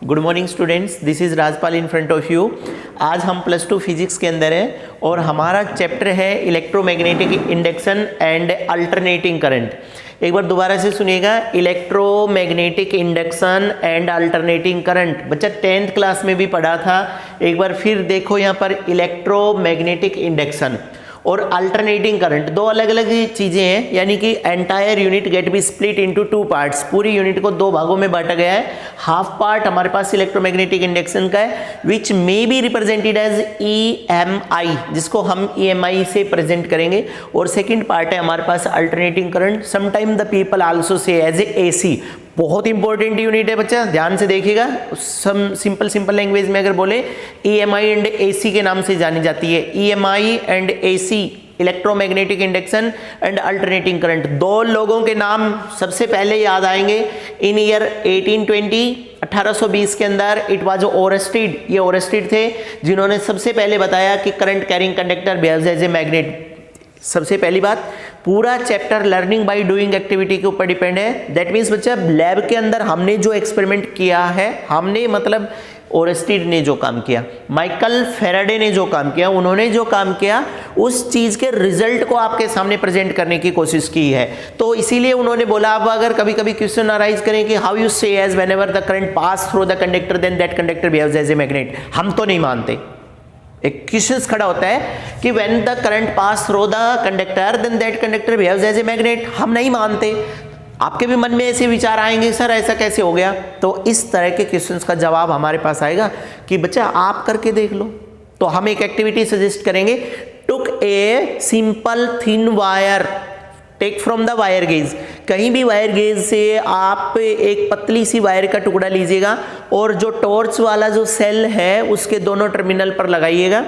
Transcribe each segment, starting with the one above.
Good morning students, this is Rajpal in front of you. आज हम +2 physics के अंदर हैं और हमारा चैप्टर है electromagnetic induction and alternating current. एक बार दोबारा से सुनिएगा, electromagnetic induction and alternating current. बच्चा 10th क्लास में भी पढ़ा था। एक बार फिर देखो यहाँ पर इलेक्ट्रोमैग्नेटिक इंडक्शन और अल्टरनेटिंग करंट दो अलग अलग चीज़ें हैं, यानी कि entire unit get be split into 2 parts. पूरी यूनिट को 2 भागों में बांटा गया है। हाफ पार्ट हमारे पास इलेक्ट्रोमैग्नेटिक इंडक्शन का है which may be represented as EMI, जिसको हम EMI से प्रेजेंट करेंगे, और सेकंड पार्ट है हमारे पास alternating current, sometime the people also say as AC। बहुत इंपॉर्टेंट यूनिट है बच्चा, ध्यान से देखिएगा। सिंपल लैंग्वेज में अगर बोले EMI एंड AC के नाम से जानी जाती है। EMI and AC, electromagnetic induction and alternating current. दो लोगों के नाम सबसे पहले याद आएंगे। इन ईयर 1820 के अंदर इट वाज ओरेस्टिड, ये ओरेस्टिड थे जिन्होंने सबसे पहले बताया कि current carrying conductor behaves as a magnet. सबसे पहली बात, पूरा chapter learning by doing activity के ऊपर डिपेंड है। दैट मीन्स बच्चा लैब के अंदर हमने जो एक्सपेरिमेंट किया है, हमने मतलब ओरेस्टिड ने जो काम किया, माइकल फेराडे ने जो काम किया, उन्होंने जो काम किया उस चीज के रिजल्ट को आपके सामने प्रेजेंट करने की कोशिश की है। तो इसीलिए उन्होंने बोला, अब अगर कभी कभी क्वेश्चन अराइज करें कि how you say as whenever the current pass through the conductor then that conductor behaves as a magnet, हम तो नहीं मानते। एक क्वेश्चन खड़ा होता है कि when the current pass through the conductor then that conductor behaves as a magnet, हम नहीं मानते। आपके भी मन में ऐसे विचार आएंगे, सर ऐसा कैसे हो गया? तो इस तरह के क्वेश्चंस का जवाब हमारे पास आएगा कि बच्चा आप करके देख लो। तो हम एक एक्टिविटी सजेस्ट करेंगे, took a simple thin wire, take from the wire gauge. कहीं भी वायर गेज से आप एक पतली सी वायर का टुकड़ा लीजिएगा और जो टॉर्च वाला जो सेल है उसके दोनों टर्मिनल पर लगाइएगा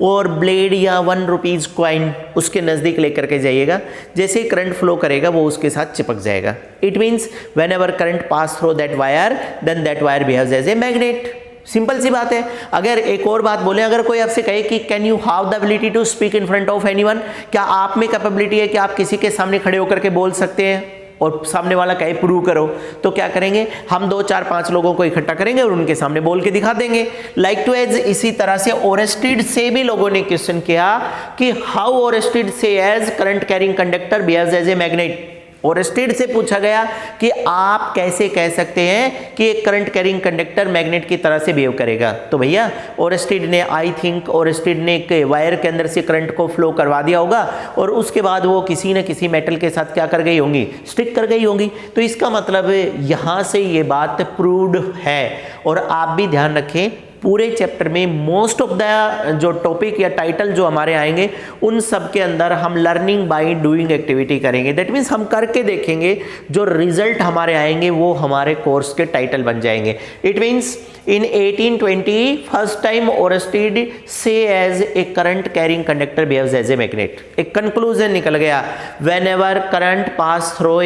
और ब्लेड या 1 रुपीज़ कॉइन उसके नज़दीक लेकर के जाइएगा। जैसे ही करंट फ्लो करेगा वो उसके साथ चिपक जाएगा। It means whenever current pass through that wire then that wire behaves as a magnet. Simple सी बात है। अगर एक और बात बोले, अगर कोई आपसे कहे कि can you have the ability to speak in front of anyone, क्या आप में कैपेबिलिटी है कि आप किसी के सामने खड़े होकर के बोल सकते हैं, और सामने वाला कहे प्रूव करो, तो क्या करेंगे हम 2 4 5 लोगों को इकट्ठा करेंगे और उनके सामने बोल के दिखा देंगे। लाइक टू एज इसी तरह से ओरेस्टिड से भी लोगों ने क्वेश्चन किया कि how Oersted say as current carrying conductor behaves as a magnet. Oersted से पूछा गया कि आप कैसे कह सकते हैं कि एक करंट कैरिंग कंडक्टर मैग्नेट की तरह से बिहेव करेगा? तो भैया ओरेस्टिड ने, आई थिंक ओरेस्टिड ने एक वायर के अंदर से करंट को फ्लो करवा दिया होगा और उसके बाद वो किसी न किसी मेटल के साथ क्या कर गई होंगी, स्टिक कर गई होंगी। तो इसका मतलब यहाँ से ये बात प्रूव्ड है। और आप भी ध्यान रखें, पूरे चैप्टर में मोस्ट ऑफ द जो टॉपिक या टाइटल जो हमारे आएंगे उन सब के अंदर हम लर्निंग बाय डूइंग एक्टिविटी करेंगे। दैट मीन्स हम करके देखेंगे, जो रिजल्ट हमारे आएंगे वो हमारे कोर्स के टाइटल बन जाएंगे। It means in 1820 first time Oersted say as a current carrying conductor behaves as a magnet. एक कंक्लूजन निकल गया, whenever current pass through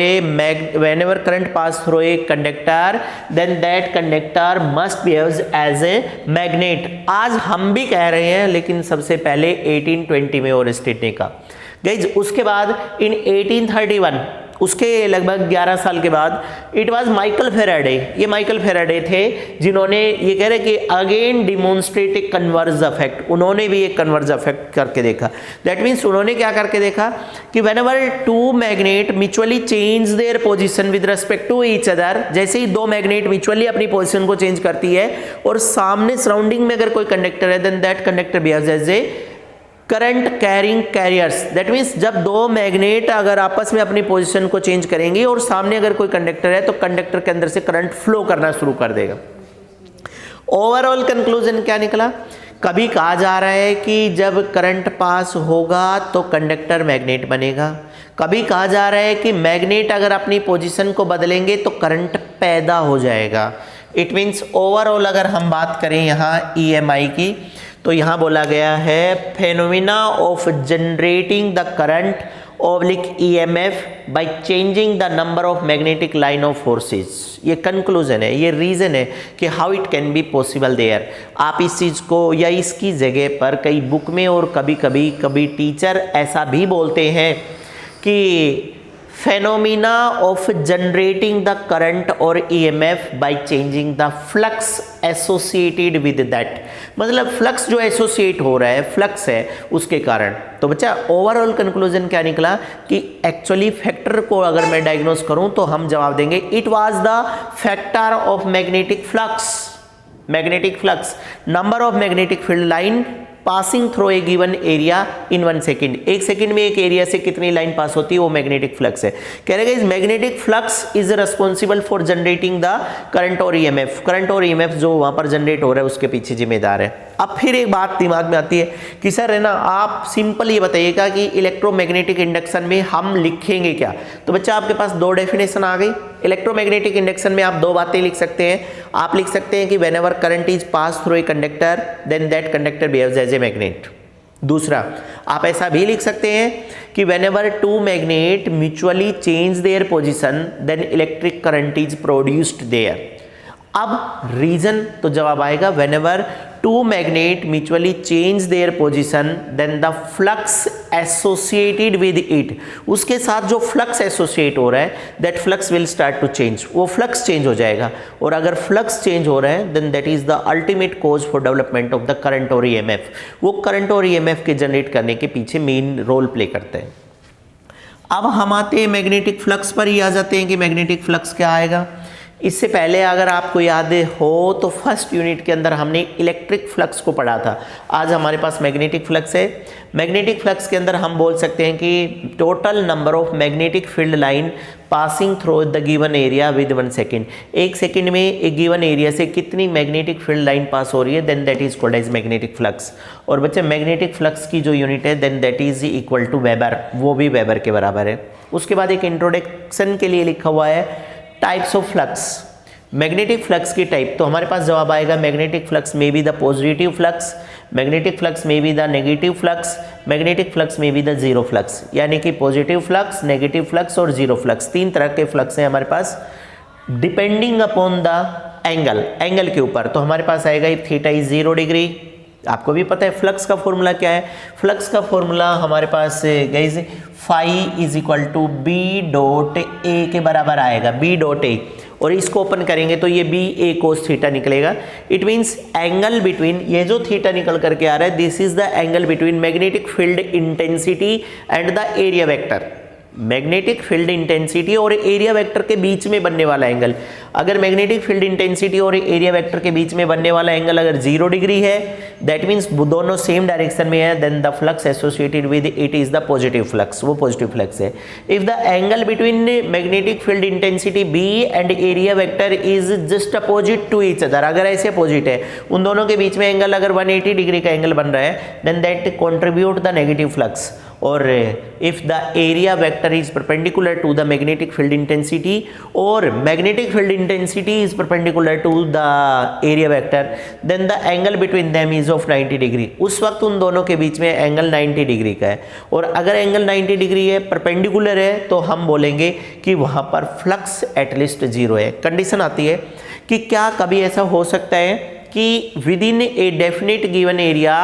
a conductor then that conductor must behaves as a magnet. आज हम भी कह रहे हैं, लेकिन सबसे पहले 1820 में ओरेस्टिड ने कहा। गाइज उसके बाद इन 1831, उसके लगभग 11 साल के बाद, इट वाज माइकल फेराडे। ये माइकल फेराडे थे जिन्होंने ये कह रहे कि अगेन डिमोन्स्ट्रेट ए कन्वर्ज इफेक्ट। उन्होंने भी एक कन्वर्ज इफेक्ट करके देखा। दैट मीन्स उन्होंने क्या करके देखा कि whenever 2 magnet mutually change their position with respect to each other, जैसे ही 2 मैग्नेट म्यूचुअली अपनी पोजीशन को चेंज करती है और सामने सराउंडिंग में अगर कोई कंडक्टर है then that conductor behaves as a current carrying carriers. That means जब 2 मैग्नेट अगर आपस में अपनी पोजीशन को चेंज करेंगे और सामने अगर कोई कंडक्टर है तो कंडक्टर के अंदर से करंट फ्लो करना शुरू कर देगा। ओवरऑल कंक्लूजन क्या निकला? कभी कहा जा रहा है कि जब करंट पास होगा तो कंडक्टर मैग्नेट बनेगा, कभी कहा जा रहा है कि मैग्नेट अगर अपनी पोजीशन को बदलेंगे तो करंट पैदा हो जाएगा। इट मीन्स ओवरऑल अगर हम बात करें यहाँ EMI की, तो यहाँ बोला गया है phenomena of generating the current oblique EMF by changing the number of magnetic line of forces. ये कंक्लूजन है, ये रीजन है कि how it can be possible there. आप इस चीज़ को या इसकी जगह पर कई बुक में और कभी कभी टीचर ऐसा भी बोलते हैं कि phenomena of generating the current or EMF by changing the flux associated with that। मतलब फ्लक्स जो एसोसिएट हो रहा है, फ्लक्स है उसके कारण। तो बच्चा ओवरऑल कंक्लूजन क्या निकला कि एक्चुअली फैक्टर को अगर मैं डायग्नोस करूं तो हम जवाब देंगे it was the factor of magnetic flux. Magnetic flux, number of magnetic field line passing through a given area in 1 second. 1 second में एक एरिया से कितनी लाइन पास होती है, वो मैग्नेटिक फ्लक्स है। कह रहे हैं magnetic flux is responsible for generating the current और ईएमएफ। करंट और ईएमएफ जो वहां पर जनरेट हो रहा है उसके पीछे जिम्मेदार है। अब फिर एक बात दिमाग में आती है कि सर है ना, आप सिंपल ये बताइएगा कि इलेक्ट्रोमैग्नेटिक इंडक्शन में हम लिखेंगे क्या। तो बच्चा आपके पास दो डेफिनेशन आ गई। इलेक्ट्रोमैग्नेटिक इंडक्शन में आप दो बातें लिख सकते हैं। आप लिख सकते हैं कि whenever current is pass through a conductor then that conductor behaves as a magnet. दूसरा, आप ऐसा भी लिख सकते हैं कि whenever two magnet mutually change their position then electric current is produced there. अब रीजन, तो जवाब आएगा whenever two magnet mutually change their position then the flux associated with it. उसके साथ जो फ्लक्स एसोसिएट हो रहा है that flux will start to change, वो फ्लक्स चेंज हो जाएगा। और अगर फ्लक्स चेंज हो रहा है then that is the ultimate cause for development of the current और ईएमएफ। वो करंट और ईएमएफ के जनरेट करने के पीछे मेन रोल प्ले करते हैं। अब हम आते हैं मैग्नेटिक फ्लक्स पर ही आ जाते हैं कि मैग्नेटिक फ्लक्स क्या आएगा। इससे पहले अगर आपको याद हो तो फर्स्ट यूनिट के अंदर हमने इलेक्ट्रिक फ्लक्स को पढ़ा था। आज हमारे पास मैग्नेटिक फ्लक्स है। मैग्नेटिक फ्लक्स के अंदर हम बोल सकते हैं कि total number of magnetic field line passing through the given area with 1 second. 1 second में एक गिवन एरिया से कितनी मैग्नेटिक फील्ड लाइन पास हो रही है then that is called as magnetic flux. और बच्चे मैग्नेटिक फ्लक्स की जो यूनिट है then that is equal to weber, वो भी वेबर के बराबर है। उसके बाद एक इंट्रोडक्शन के लिए लिखा हुआ है types of flux. Magnetic flux की टाइप, तो हमारे पास जवाब आएगा मैग्नेटिक फ्लक्स में be the positive flux, magnetic flux में be the negative flux, magnetic flux में बी द जीरो फ्लक्स। यानी कि पॉजिटिव फ्लक्स, नेगेटिव फ्लक्स और जीरो फ्लक्स, 3 तरह के फ्लक्स हैं हमारे पास depending upon the angle, angle के ऊपर। तो हमारे पास आएगा थीटा इज 0 डिग्री। आपको भी पता है फ्लक्स का फॉर्मूला क्या है। फ्लक्स का फॉर्मूला हमारे पास guys phi is equal to B dot A के बराबर आएगा, बी डॉट ए। और इसको ओपन करेंगे तो ये बी ए कोस थीटा निकलेगा। इट मीन्स एंगल बिटवीन, ये जो थीटा निकल करके आ रहा है this is the angle between magnetic field intensity and the area vector. Magnetic field intensity और एरिया वेक्टर के बीच में बनने वाला एंगल। अगर मैग्नेटिक फील्ड इंटेंसिटी और एरिया वेक्टर के बीच में बनने वाला एंगल अगर 0 डिग्री है दैट मीन्स दोनों सेम डायरेक्शन में है then the flux associated with it is the positive flux, वो पॉजिटिव फ्लक्स है। If the angle between magnetic field intensity B and area vector is just opposite to each other, अगर ऐसे opposite है उन दोनों के बीच में एंगल अगर 180 डिग्री का एंगल बन रहा है then that contribute the negative flux. और if the area vector is perpendicular to the magnetic field intensity और magnetic field intensity is perpendicular to the area vector then the angle between them is of 90 degree. उस वक्त उन दोनों के बीच में angle 90 degree का है। और अगर एंगल 90 डिग्री है, परपेंडिकुलर है, तो हम बोलेंगे कि वहां पर फ्लक्स एटलीस्ट 0 है। कंडीशन आती है कि क्या कभी ऐसा हो सकता है कि within a definite given area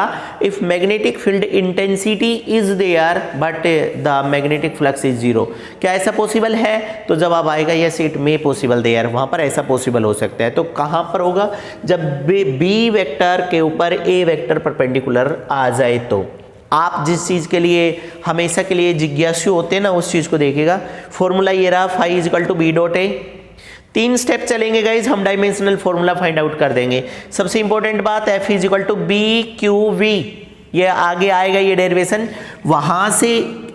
if magnetic field intensity is there but the magnetic flux is 0, क्या ऐसा पॉसिबल है? तो जवाब आएगा yes it may possible there, वहां पर ऐसा पॉसिबल हो सकता है। तो कहां पर होगा? जब बी वेक्टर के ऊपर ए वेक्टर परपेंडिकुलर आ जाए। तो आप जिस चीज़ के लिए हमेशा के लिए जिज्ञासु होते हैं ना उस चीज़ को देखिएगा। फॉर्मूला ये रहा phi is equal to B dot A. 3 step चलेंगे गाइज, हम डायमेंशनल फॉर्मूला फाइंड आउट कर देंगे। सबसे इंपॉर्टेंट बात F is equal to B Q V, ये आगे आएगा ये डेरिवेशन, वहां से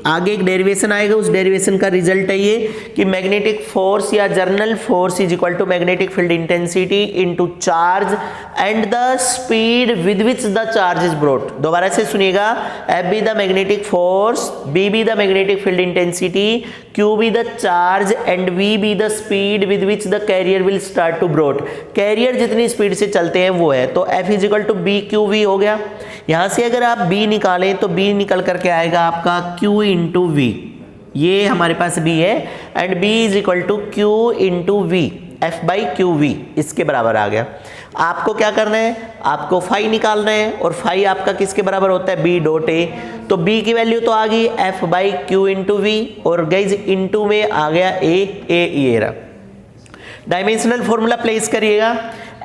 आगे एक डेरिवेशन आएगा, उस डेरिवेशन का रिजल्ट है ये कि मैग्नेटिक फोर्स या general force is equal to magnetic field intensity into charge and the speed with which the charge is brought. दोबारा से सुनिएगा, F be the magnetic force, B be the magnetic field intensity, Q be the charge and V be the speed with which the carrier will start to brought. Carrier जितनी speed से चलते हैं वो है। तो F is equal to B Q we हो गया। यहां से अगर आप बी निकालें तो बी निकल करके आएगा आपका क्यू इंटू वी, ये हमारे पास बी है and B is equal to Q into V. F by Q V इसके बराबर आ गया। आपको क्या करना है, आपको फाई निकालना है और फाई आपका किसके बराबर होता है, बी डॉट ए। तो बी की वैल्यू तो आ गई F by Q into V और गाइज इंटू में आ गया ए ये रहा। डायमेंशनल फॉर्मूला प्लेस करिएगा,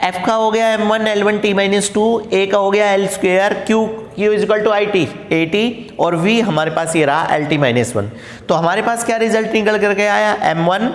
एफ का हो गया m1 L1 t माइनस 2, ए का हो गया L square Q is equal to I T और V हमारे पास ये रहा LT माइनस 1। तो हमारे पास क्या रिजल्ट निकल करके आया, m1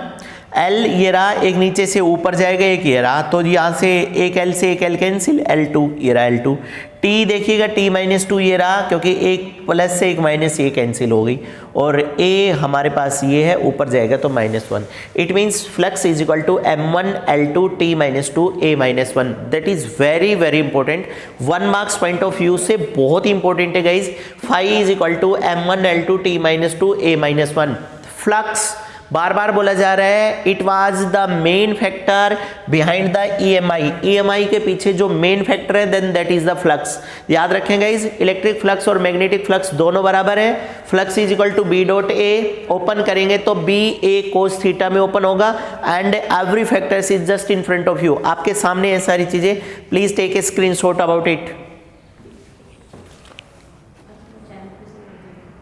L ये रहा, एक नीचे से ऊपर जाएगा, एक ये रहा, तो यहाँ से एक L से एक L कैंसिल, L2 ये रहा L2। T देखिएगा T माइनस 2 ये रहा, क्योंकि एक प्लस से एक माइनस ये कैंसिल हो गई, और A हमारे पास ये है, ऊपर जाएगा तो minus 1। It means flux is equal to m1 L2 T minus 2 A minus 1। That is very very important, 1 marks point of view से बहुत ही इंपॉर्टेंट है guys. Phi is equal to m1 L2 T minus 2 A minus 1। Flux बार बार बोला जा रहा है, it was the main factor behind the EMI के पीछे जो मेन फैक्टर है, then that is the flux. याद रखें गाइज, इलेक्ट्रिक फ्लक्स और मैग्नेटिक फ्लक्स दोनों बराबर है। Flux is equal to B dot A, open करेंगे तो बी ए कोस थीटा में ओपन होगा, and every factor is just in front of you, आपके सामने ये सारी चीजें। Please take a screenshot about it.